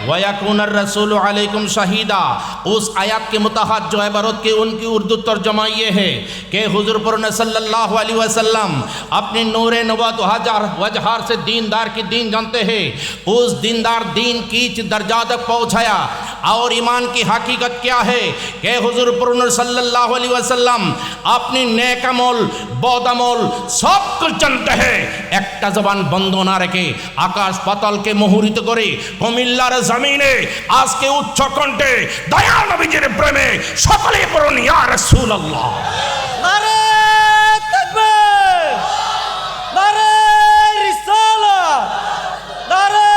वयकुनर रसूल अलैकुम शहीदा। उस आयत के मुताहत जो इबारत की उनकी उर्दू तर्जुमा ये है कि हुजूर पर सल्लल्लाहु अलैहि वसल्लम अपनी नूर नबूवत वजहार से दीनदार की दीन जानते हैं। उस दीनदार दीन की दर्जा तक पहुँचाया। और ईमान की हकीकत क्या है कि हुजूर पर सल्लल्लाहु अलैहि वसल्लम अपनी नेक अमल बद अमल सब कुछ जानते हैं। একটা জবান বন্ধ না রেখে আকাশ পাতালকে মোহিত করে কুমিল্লার জমিনে আজকে উচ্চ কণ্ঠে দয়াল নবীজির প্রেমে সকলে পড়ুন ইয়া রাসূলুল্লাহ। নারে তাকবীর, নারে রিসালাত, নারে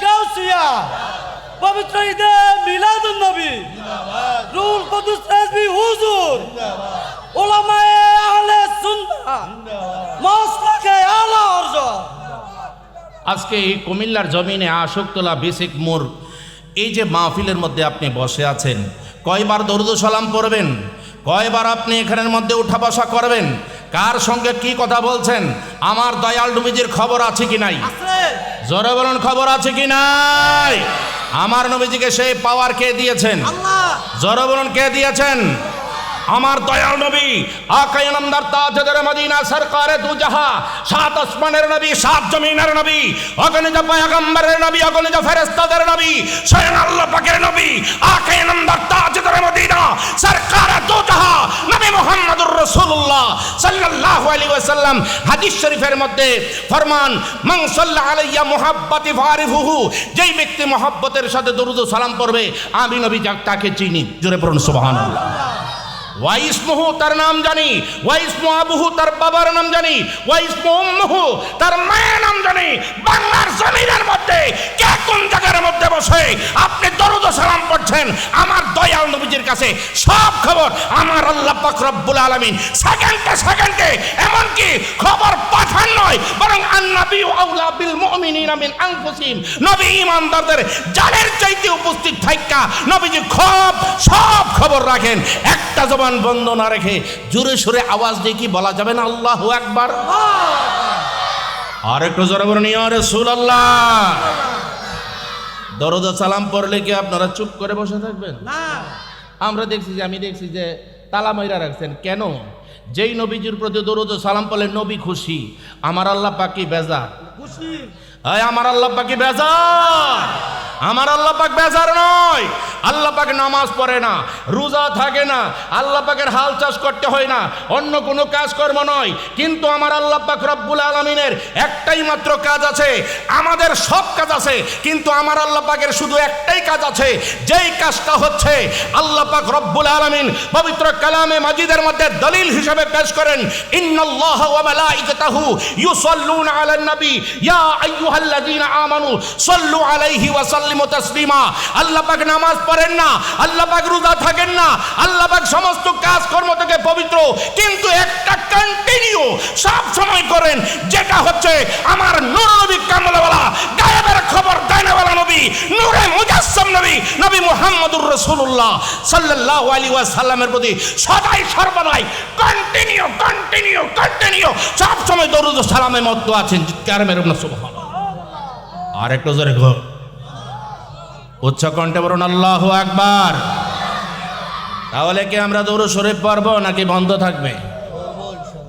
গাউসিয়া। পবিত্র ঈদে মিলাদুন নবী রুহুল কুদুস রেজভী হুজুর উলামায়ে আহলে সুন্নাহ মাসলাকে আলা অর্জ। আজকে এই কুমিল্লার জমিনে আশুকতলা বেসিক মোড় এই যে মাহফিলের মধ্যে আপনি বসে আছেন, কয়বার দরুদ সালাম পড়বেন, কয়বার আপনি এখানের মধ্যে উঠা বসা করবেন, কার সঙ্গে কি কথা বলছেন, আমার দয়াল নবীজির খবর আছে কি নাই? জোরে বলুন খবর আছে কি নাই? আমার নবীজিকে সেই পাওয়ার কে দিয়েছেন? জোরে বলুন কে দিয়েছেন? আমার দয়াল নবী আকা ইনামদার তাজদার মদিনা সরকারে দু জাহা, সাত আসমানের নবী সাত জমিনের নবী, অগণিত পয়গম্বরের নবী অগণিত ফেরেশতাদের নবী, স্বয়ং আল্লাহ পাকের নবী আকা ইনামদার তাজদার মদিনা সরকারে দু জাহা নবী মুহাম্মদুর রাসূলুল্লাহ সাল্লাল্লাহু আলাইহি ওয়াসাল্লাম হাদিস শরীফের মধ্যে ফরমান মান সাল্লা আলাইয়া মুহাব্বতি ফারিফুহু, যেই ব্যক্তি মহব্বতের সাথে দরুদ ও সালাম পড়বে আমি নবী তাকে চিনি। জোরে পড়ুন সুবহানাল্লাহ। ওয়াইসমুহু তার নাম জানি, ওয়াইসমু আবুহু তার বাবার নাম জানি, ওয়াইসমু উম্মুহু তার মায়ের নাম জানি। বাংলার জমিনের মধ্যে কে কোন জায়গার মধ্যে বসে আপনি দরুদ ও সালাম পড়ছেন আমার দয়াল নবীজির কাছে সব খবর আমার আল্লাহ পাক রব্বুল আলামিন সেকেন্ডে সেকেন্ডে এমনকি খবর পাঠান নয় বরং আন-নবী আউলা বিল মুমিনিনা মিন আনফুসিহিম, নবী ঈমানদারদের জানের চাইতে উপস্থিত থাইকা নবীজি সব খবর রাখেন। একটা জবান বন্ধ না রেখে জোরে সোরে আওয়াজ দিয়ে কি বলা যাবে না আল্লাহু আকবার? আর একটু জোরে বলুন ইয়া রাসূলুল্লাহ। দরুদ সালাম পড়লে কি আপনারা চুপ করে বসে থাকবেন? না, আমরা আমি দেখছি যে তালা মাইরা রাখছেন। কেন? যেই নবীজির প্রতি দরুদ সালাম পড়লে নবী খুশি, আমার আল্লাহ পাক কি বেজার? খুশি। আমার আল্লাহ পাক কি বেজার? আমার আল্লাহ পাক বেজার নয়। আল্লাহ পাক নামাজ পড়ে না, রোজা থাকে না, আল্লাহ পাকের হাল চাষ করতে হয় না, অন্য কোনো কাজকর্ম নয়। কিন্তু আমার আল্লাহ পাক রব্বুল আলামিনের একটাই মাত্র কাজ আছে, আমাদের সব কাজ আছে কিন্তু আমার আল্লাহ পাকের শুধু একটাই কাজ আছে, যেই কাজটা হচ্ছে আল্লাহ পাক রব্বুল আলামিন পবিত্র কালামে মাজিদের মধ্যে দলিল হিসেবে পেশ করেন ইন্নাল্লাহা ওয়া মালাইকাতাহু ইউসাল্লুনা আলান নবী ইয়া আইয়ুহাল্লাযীনা আমানু সাল্লু আলাইহি ওয়া সাল্লিমু তাসলিমা। আল্লাহ পাক নামাজ পড়েন না, আল্লাহ পাক রোজা থাকেন না, আল্লাহ পাক সমস্ত কাজকর্ম থেকে পবিত্র, কিন্তু একটা কন্টিনিউ সব সময় করেন যেটা হচ্ছে আমার নূর নবী কামলাওয়ালা গায়েবের খবর দেনেওয়ালা নবী নূরে মুজাসসাম নবী নবী মুহাম্মদুর রাসূলুল্লাহ সাল্লাল্লাহু আলাইহি ওয়াসাল্লামের প্রতি সদাই সর্বদাই কন্টিনিউ সব সময় দরুদ ও সালামে মত্ত আছেন। চিৎকার মেরুন সুবহানাল্লাহ। আর একটু জোরে গো উচ্চ কণ্ঠে বলুন আল্লাহু আকবার। তাহলে কি আমরা দরুদ শরীফ পড়বো নাকি বন্ধ থাকবে?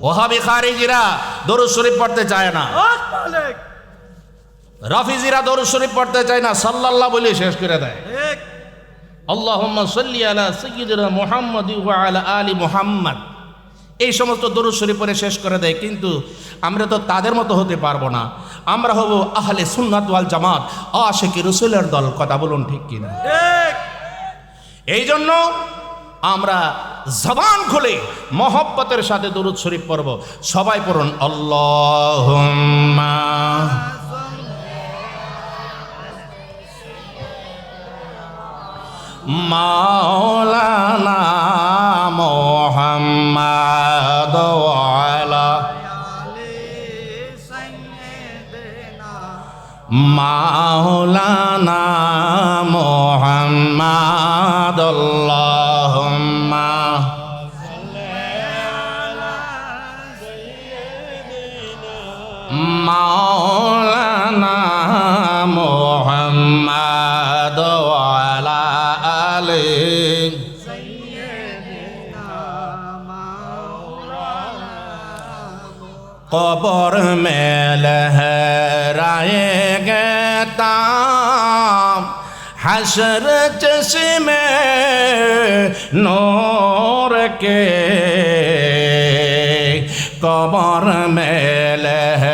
ওহাবি খারিজিরা দরুদ শরীফ পড়তে চায় না, রাফিজিরা দরুদ শরীফ পড়তে চায় না, সাল্লাল্লাহ বলে শেষ করে দেয়। আল্লাহুম্মা সাল্লি আলা সাইয়্যিদিনা মুহাম্মাদি ওয়া আলা আলি মুহাম্মাদ, এই সমস্ত দরুদ শরীফ পড়ে শেষ করে দেয়। কিন্তু আমরা তো তাদের মতো হতে পারবো না, আমরা হব আহলে সুন্নাত ওয়াল জামাত, আশিকি রাসূলের দল। কথা বলুন ঠিক কিনা? এই জন্য আমরা জবান খুলে মহব্বতের সাথে দরুদ শরীফ পড়ব। সবাই পড়ুন আল্লাহুম্মা মাওলানা মুহাম্মাদ ওয়া আলা মাওলানা মুহাম্মাদ আল্লাহুম্মা মাওলানা মুহাম্মাদ وعلى آله कब्र में लहराएंगे ताम हशर चश्मे नूर के कब्र में लहराएंगे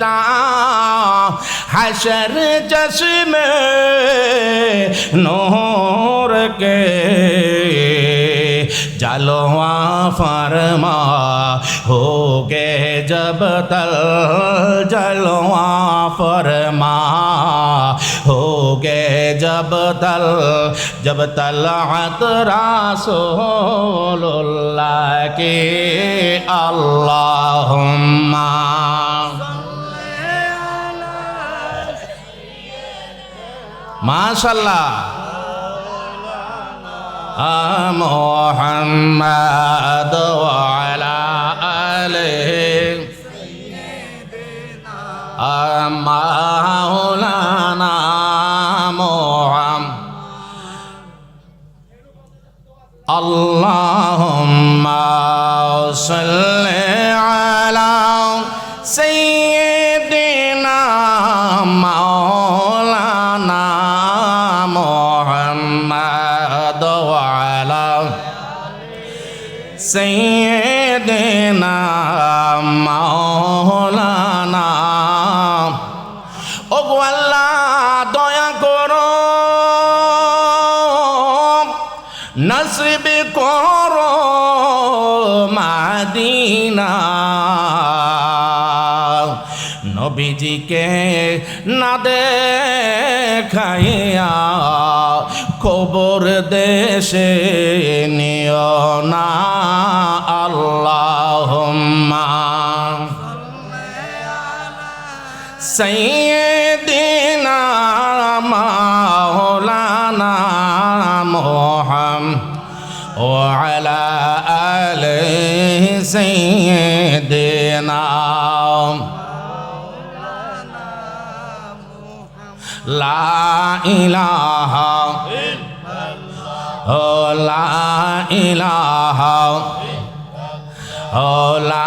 ताम हशर चश्मे नूर के जलवा फरमा हो गए जब तल जलवा फरमा हो गए जब तलअत रसूलुल्लाह के अल्लाहुम्मा माशाल्लाह मुहम्मद वाला मौलाना अल्लाहुम्मा सल्ली अला सय्यिदिना मौलाना मुहम्मद वाला सय्यिदिना मौलाना ও গো আল্লাহ দয়া করো নসিব করো মদিনা নবীজিকে না দেখাইয়া কবর দেশে নিও না আল্লাহুম্মা सय्यिदिना मौलाना मुहम्मद वअला आलिहि सय्यिदिना ला इलाहा ओ ला इलाहा ओ ला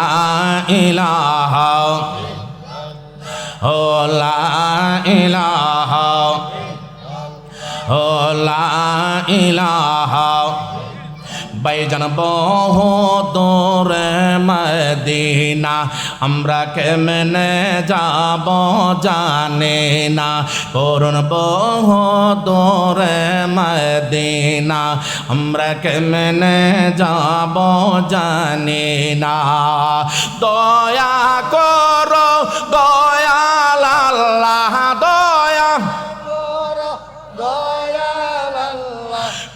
इलाहा ओ ला इलाहा ओ ला इलाहा बैजन बहु दूर मदीना আমরা কেমনে যাব জানে না করুন বহু দূর মদিনা আমরা কেমনে যাব জানে না দয়া করো দয়াল আল্লাহ দয়া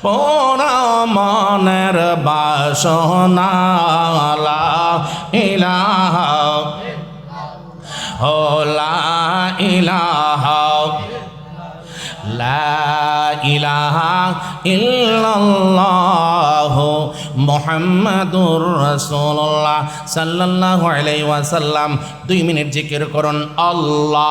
পোনা মনের বাসনা লা ইলাহা ও লা ইলাহা লা ইলাহা ইল্লাল্লাহ মুহাম্মাদুর রাসূলুল্লাহ সাল্লাল্লাহু আলাইহি ওয়াসাল্লাম 2 মিনিট জিকির করুন আল্লাহ